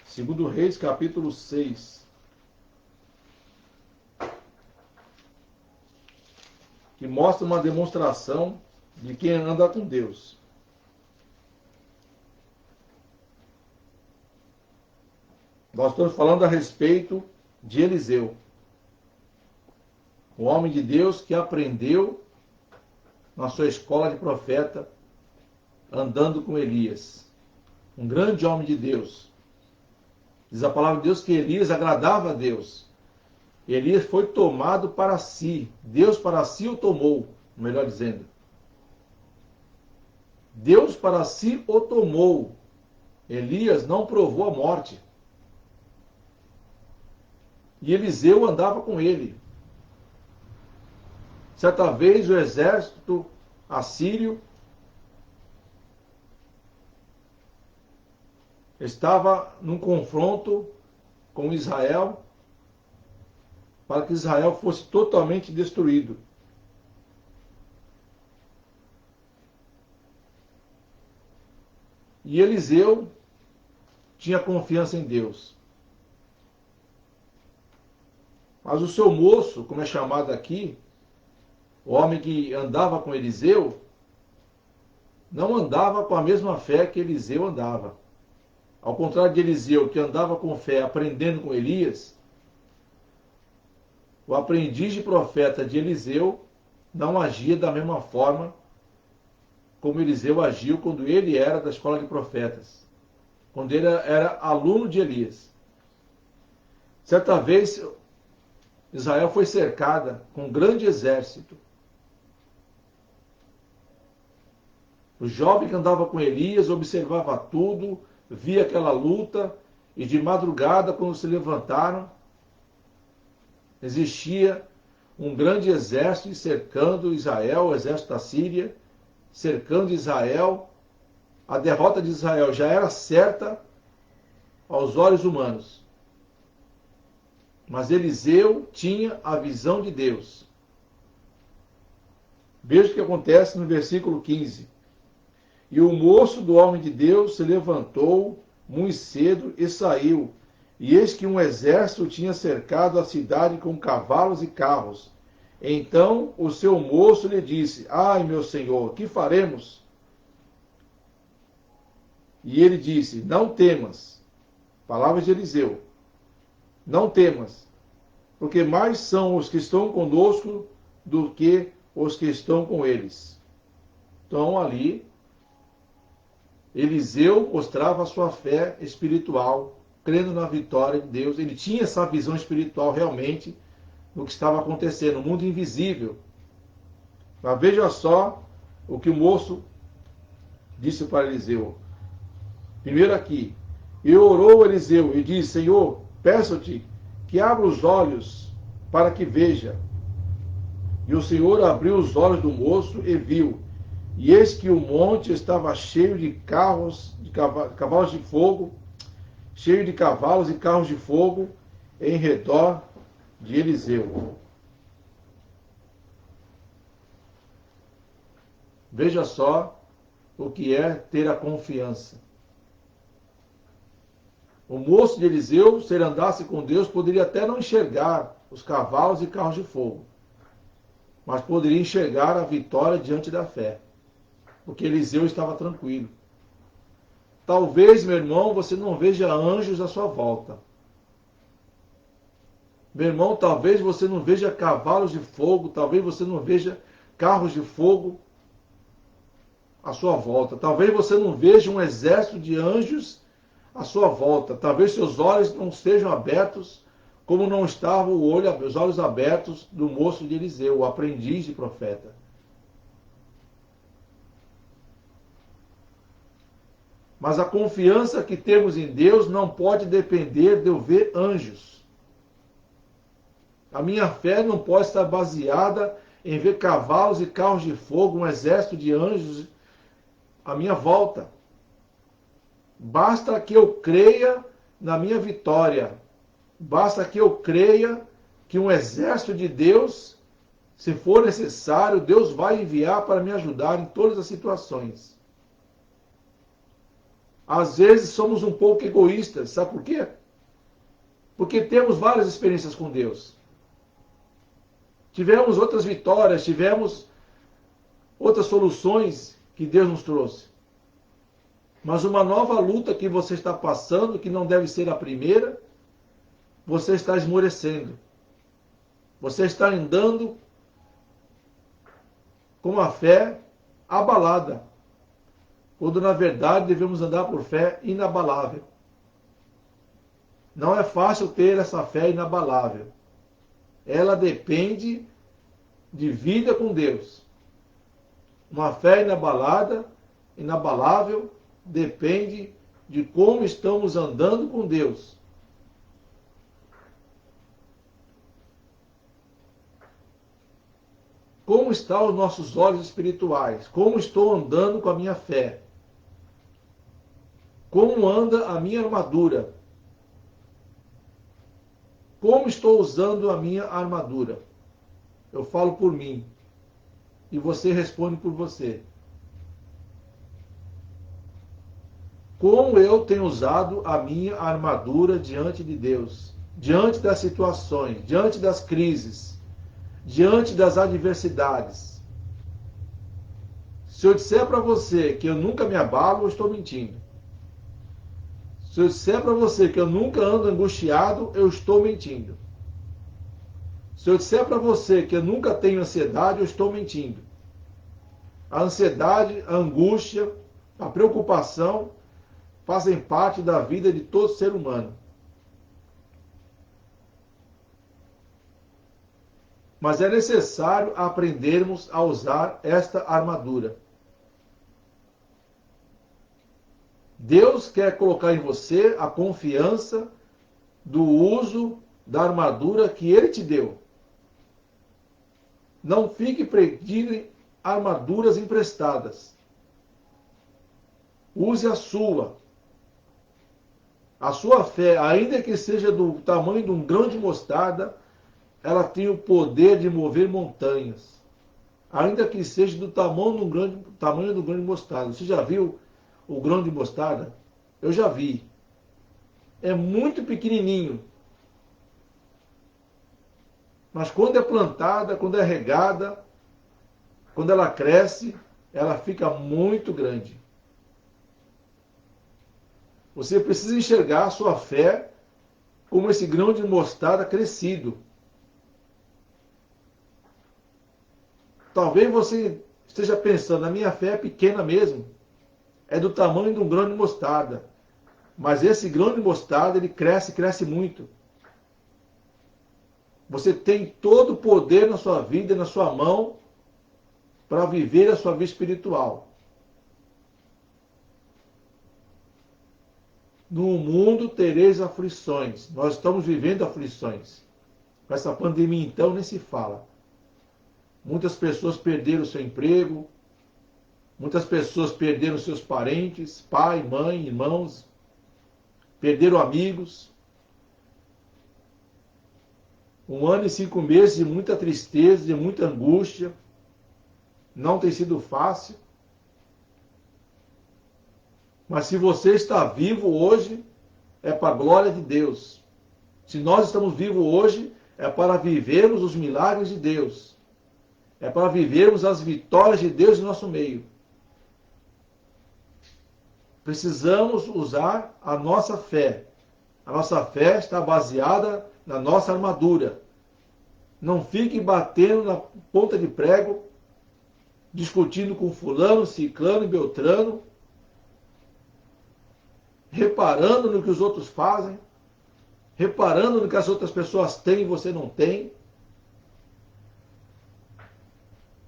Segundo Reis, capítulo 6. Que mostra uma demonstração de quem anda com Deus. Nós estamos falando a respeito de Eliseu. O homem de Deus que aprendeu na sua escola de profeta, andando com Elias. Um grande homem de Deus. Diz a palavra de Deus que Elias agradava a Deus. Elias foi tomado para si. Deus para si o tomou, melhor dizendo. Deus para si o tomou. Elias não provou a morte. E Eliseu andava com ele. Certa vez o exército assírio estava num confronto com Israel para que Israel fosse totalmente destruído. E Eliseu tinha confiança em Deus. Mas o seu moço, como é chamado aqui, o homem que andava com Eliseu, não andava com a mesma fé que Eliseu andava. Ao contrário de Eliseu, que andava com fé aprendendo com Elias, o aprendiz de profeta de Eliseu não agia da mesma forma como Eliseu agiu quando ele era da escola de profetas, quando ele era aluno de Elias. Certa vez, Israel foi cercada com um grande exército. O jovem que andava com Elias observava tudo, via aquela luta, e de madrugada, quando se levantaram, existia um grande exército cercando Israel, o exército da Síria, cercando Israel. A derrota de Israel já era certa aos olhos humanos. Mas Eliseu tinha a visão de Deus. Veja o que acontece no versículo 15. E o moço do homem de Deus se levantou muito cedo e saiu. E eis que um exército tinha cercado a cidade com cavalos e carros. Então o seu moço lhe disse: Ai, meu senhor, que faremos? E ele disse: Não temas. Palavras de Eliseu. Não temas, porque mais são os que estão conosco do que os que estão com eles. Então ali, Eliseu mostrava a sua fé espiritual, crendo na vitória de Deus. Ele tinha essa visão espiritual realmente no que estava acontecendo, no mundo invisível. Mas veja só o que o moço disse para Eliseu. Primeiro aqui, e orou Eliseu e disse: Senhor, peço-te que abra os olhos para que veja. E o Senhor abriu os olhos do moço e viu. E eis que o monte estava cheio de carros, de cavalos de fogo, cheio de cavalos e carros de fogo em redor de Eliseu. Veja só o que é ter a confiança. O moço de Eliseu, se ele andasse com Deus, poderia até não enxergar os cavalos e carros de fogo, mas poderia enxergar a vitória diante da fé, porque Eliseu estava tranquilo. Talvez, meu irmão, você não veja anjos à sua volta. Meu irmão, talvez você não veja cavalos de fogo, talvez você não veja carros de fogo à sua volta. Talvez você não veja um exército de anjos à sua volta. Talvez seus olhos não estejam abertos como não estavam os olhos abertos do moço de Eliseu, o aprendiz de profeta. Mas a confiança que temos em Deus não pode depender de eu ver anjos. A minha fé não pode estar baseada em ver cavalos e carros de fogo, um exército de anjos à minha volta. Basta que eu creia na minha vitória. Basta que eu creia que um exército de Deus, se for necessário, Deus vai enviar para me ajudar em todas as situações. Às vezes somos um pouco egoístas, sabe por quê? Porque temos várias experiências com Deus. Tivemos outras vitórias, tivemos outras soluções que Deus nos trouxe. Mas uma nova luta que você está passando, que não deve ser a primeira, você está esmorecendo. Você está andando com a fé abalada, quando na verdade devemos andar por fé inabalável. Não é fácil ter essa fé inabalável. Ela depende de vida com Deus. Uma fé inabalável, depende de como estamos andando com Deus. Como estão os nossos olhos espirituais? Como estou andando com a minha fé? Como anda a minha armadura? Como estou usando a minha armadura? Eu falo por mim. E você responde por você. Como eu tenho usado a minha armadura diante de Deus? Diante das situações, diante das crises, diante das adversidades. Se eu disser para você que eu nunca me abalo, eu estou mentindo. Se eu disser para você que eu nunca ando angustiado, eu estou mentindo. Se eu disser para você que eu nunca tenho ansiedade, eu estou mentindo. A ansiedade, a angústia, a preocupação fazem parte da vida de todo ser humano. Mas é necessário aprendermos a usar esta armadura. Deus quer colocar em você a confiança do uso da armadura que Ele te deu. Não fique pedindo armaduras emprestadas. Use a sua. A sua fé, ainda que seja do tamanho de um grão de mostarda, ela tem o poder de mover montanhas. Ainda que seja do tamanho do grão de mostarda. Você já viu o grão de mostarda? Eu já vi. É muito pequenininho. Mas quando é plantada, quando é regada, quando ela cresce, ela fica muito grande. Você precisa enxergar a sua fé como esse grão de mostarda crescido. Talvez você esteja pensando, a minha fé é pequena mesmo. É do tamanho de um grão de mostarda. Mas esse grão de mostarda, ele cresce muito. Você tem todo o poder na sua vida, na sua mão, para viver a sua vida espiritual. No mundo tereis aflições. Nós estamos vivendo aflições. Com essa pandemia, então, nem se fala. Muitas pessoas perderam seu emprego. Muitas pessoas perderam seus parentes, pai, mãe, irmãos. Perderam amigos. 1 ano e 5 meses de muita tristeza, de muita angústia. Não tem sido fácil. Mas se você está vivo hoje, é para a glória de Deus. Se nós estamos vivos hoje, é para vivermos os milagres de Deus. É para vivermos as vitórias de Deus em nosso meio. Precisamos usar a nossa fé. A nossa fé está baseada na nossa armadura. Não fique batendo na ponta de prego, discutindo com fulano, ciclano e beltrano, reparando no que os outros fazem, reparando no que as outras pessoas têm e você não tem.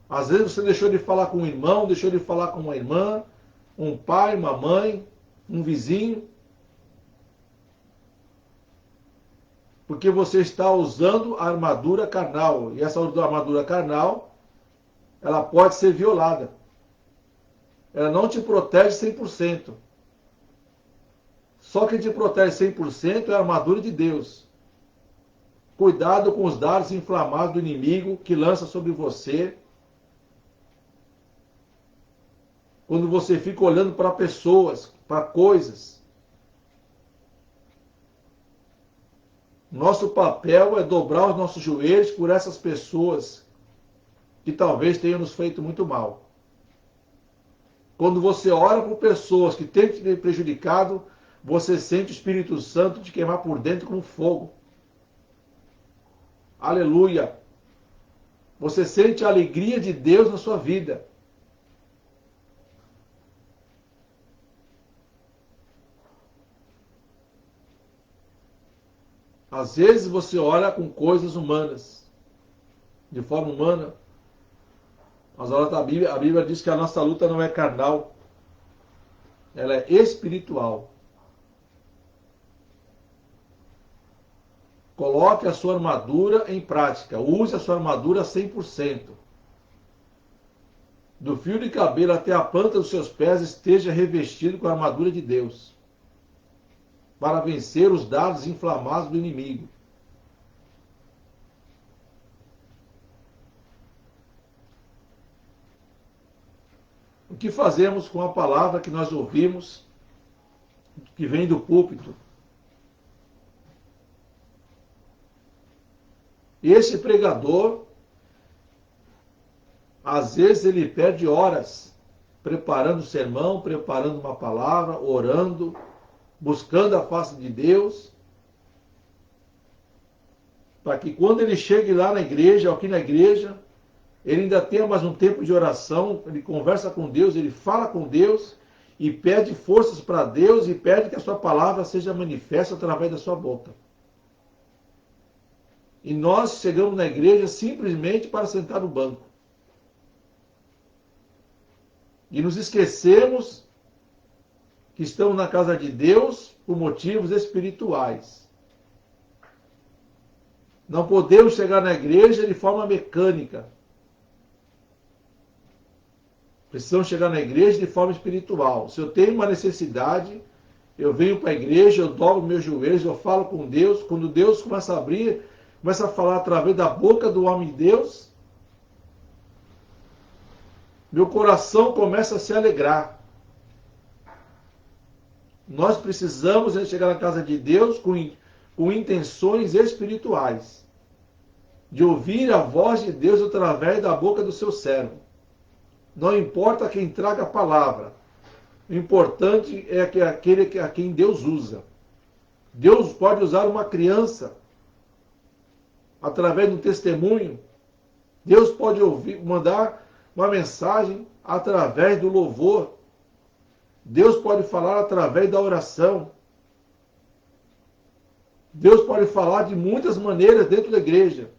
Às vezes você deixou de falar com um irmão, deixou de falar com uma irmã, um pai, uma mãe, um vizinho, porque você está usando a armadura carnal. E essa armadura carnal, ela pode ser violada. Ela não te protege 100%. Só quem te protege 100% é a armadura de Deus. Cuidado com os dardos inflamados do inimigo que lança sobre você. Quando você fica olhando para pessoas, para coisas. Nosso papel é dobrar os nossos joelhos por essas pessoas que talvez tenham nos feito muito mal. Quando você ora por pessoas que têm te prejudicado, você sente o Espírito Santo te queimar por dentro como fogo. Aleluia! Você sente a alegria de Deus na sua vida. Às vezes você ora com coisas humanas, de forma humana. Mas a Bíblia diz que a nossa luta não é carnal, ela é espiritual. Coloque a sua armadura em prática. Use a sua armadura 100%. Do fio de cabelo até a planta dos seus pés, esteja revestido com a armadura de Deus, para vencer os dardos inflamados do inimigo. O que fazemos com a palavra que nós ouvimos, que vem do púlpito? Esse pregador, às vezes ele perde horas preparando o sermão, preparando uma palavra, orando, buscando a face de Deus, para que quando ele chegue lá na igreja, aqui na igreja, ele ainda tenha mais um tempo de oração, ele conversa com Deus, ele fala com Deus e pede forças para Deus e pede que a sua palavra seja manifesta através da sua boca. E nós chegamos na igreja simplesmente para sentar no banco. E nos esquecemos que estamos na casa de Deus por motivos espirituais. Não podemos chegar na igreja de forma mecânica. Precisamos chegar na igreja de forma espiritual. Se eu tenho uma necessidade, eu venho para a igreja, eu dobro meus joelhos, eu falo com Deus. Quando Deus começa a abrir, começa a falar através da boca do homem de Deus, meu coração começa a se alegrar. Nós precisamos chegar na casa de Deus com intenções espirituais, de ouvir a voz de Deus através da boca do seu servo. Não importa quem traga a palavra, o importante é que aquele a quem Deus usa. Deus pode usar uma criança através de um testemunho. Deus pode mandar uma mensagem através do louvor. Deus pode falar através da oração. Deus pode falar de muitas maneiras dentro da igreja.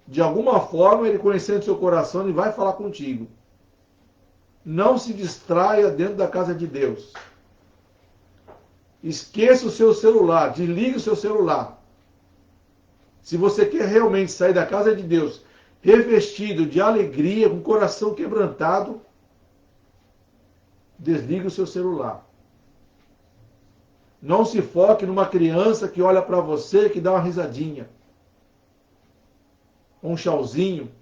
De alguma forma, Ele conhecendo seu coração, Ele vai falar contigo. Não se distraia dentro da casa de Deus. Esqueça o seu celular, desligue o seu celular. Se você quer realmente sair da casa de Deus revestido de alegria, com o coração quebrantado, desligue o seu celular. Não se foque numa criança que olha para você, que dá uma risadinha. Um tchauzinho.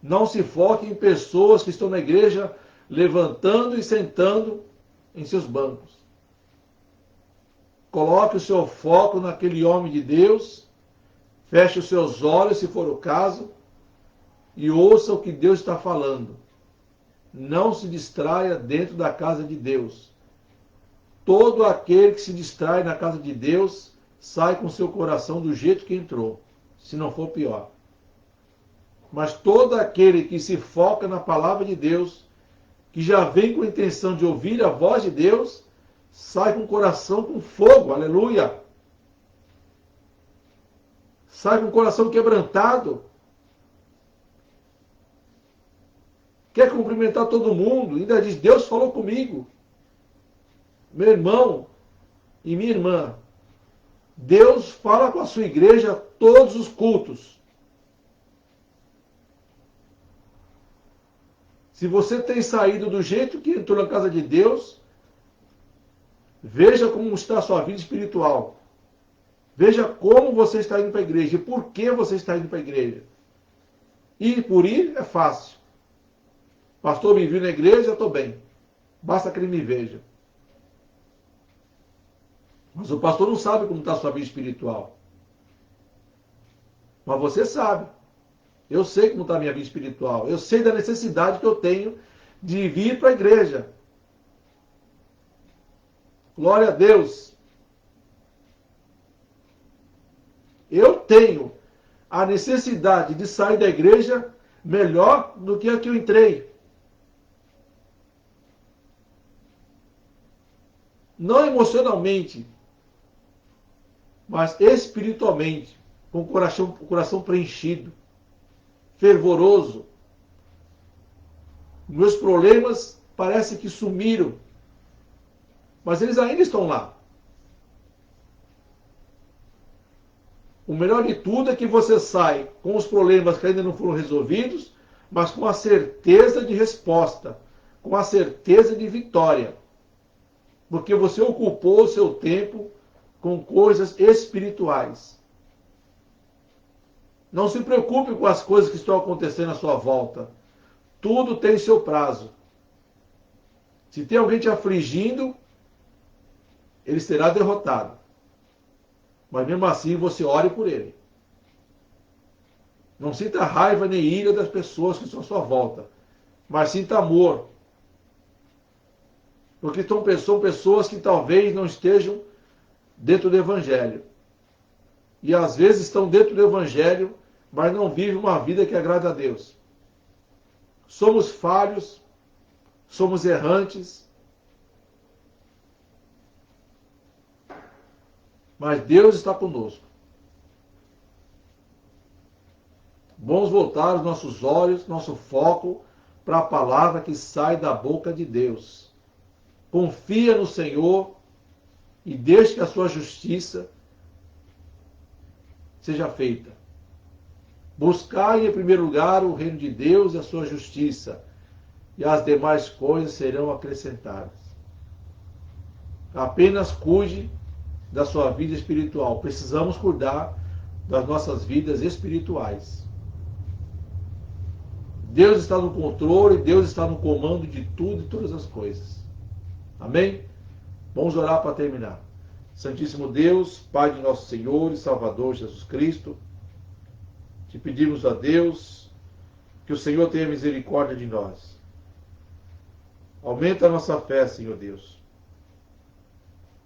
Não se foque em pessoas que estão na igreja levantando e sentando em seus bancos. Coloque o seu foco naquele homem de Deus, feche os seus olhos, se for o caso, e ouça o que Deus está falando. Não se distraia dentro da casa de Deus. Todo aquele que se distrai na casa de Deus, sai com seu coração do jeito que entrou, se não for pior. Mas todo aquele que se foca na palavra de Deus, que já vem com a intenção de ouvir a voz de Deus, sai com o coração com fogo, aleluia. Sai com o coração quebrantado. Quer cumprimentar todo mundo, ainda diz, Deus falou comigo. Meu irmão e minha irmã, Deus fala com a sua igreja todos os cultos. Se você tem saído do jeito que entrou na casa de Deus, Veja como está a sua vida espiritual. Veja como você está indo para a igreja e por que você está indo para a igreja. Ir por ir é fácil. Pastor, me viu na igreja, eu estou bem. Basta que ele me veja. Mas o pastor não sabe como está a sua vida espiritual. Mas você sabe. Eu sei como está a minha vida espiritual. Eu sei da necessidade que eu tenho de vir para a igreja. Glória a Deus. Eu tenho a necessidade de sair da igreja melhor do que a que eu entrei. Não emocionalmente, mas espiritualmente, com o coração preenchido, fervoroso. Meus problemas parece que sumiram, mas eles ainda estão lá. O melhor de tudo é que você sai com os problemas que ainda não foram resolvidos, mas com a certeza de resposta, com a certeza de vitória. Porque você ocupou o seu tempo com coisas espirituais. Não se preocupe com as coisas que estão acontecendo à sua volta. Tudo tem seu prazo. Se tem alguém te afligindo, ele será derrotado. Mas mesmo assim você ore por ele. Não sinta raiva nem ira das pessoas que estão à sua volta, mas sinta amor. Porque são pessoas que talvez não estejam dentro do Evangelho. E às vezes estão dentro do Evangelho, mas não vivem uma vida que agrada a Deus. Somos falhos, somos errantes, mas Deus está conosco. Vamos voltar os nossos olhos, nosso foco para a palavra que sai da boca de Deus. Confia no Senhor e deixe que a sua justiça seja feita. Buscai em primeiro lugar o reino de Deus e a sua justiça, e as demais coisas serão acrescentadas. Apenas cuide da sua vida espiritual. Precisamos cuidar das nossas vidas espirituais. Deus está no controle, Deus está no comando de tudo e todas as coisas. Amém? Vamos orar para terminar. Santíssimo Deus, Pai de nosso Senhor e Salvador Jesus Cristo, te pedimos a Deus que o Senhor tenha misericórdia de nós. Aumenta a nossa fé, Senhor Deus.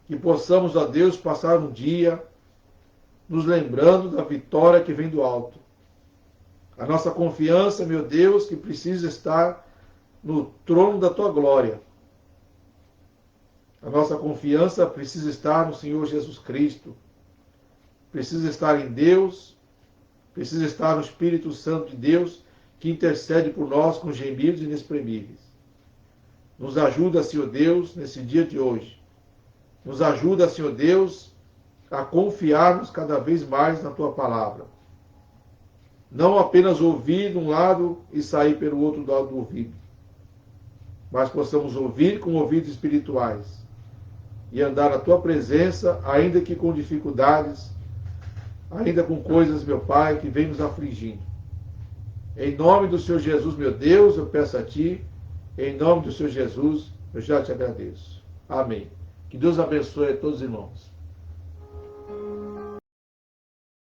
Que possamos, ó Deus, passar um dia nos lembrando da vitória que vem do alto. A nossa confiança, meu Deus, que precisa estar no trono da tua glória. A nossa confiança precisa estar no Senhor Jesus Cristo. Precisa estar em Deus. Precisa estar no Espírito Santo de Deus, que intercede por nós com gemidos inexprimíveis. Nos ajuda, Senhor Deus, nesse dia de hoje. Nos ajuda, Senhor Deus, a confiarmos cada vez mais na tua palavra. Não apenas ouvir de um lado e sair pelo outro lado do ouvido, mas possamos ouvir com ouvidos espirituais e andar na tua presença, ainda que com dificuldades, ainda com coisas, meu Pai, que vem nos afligindo. Em nome do Senhor Jesus, meu Deus, eu peço a Ti, em nome do Senhor Jesus, eu já te agradeço. Amém. Que Deus abençoe a todos os irmãos.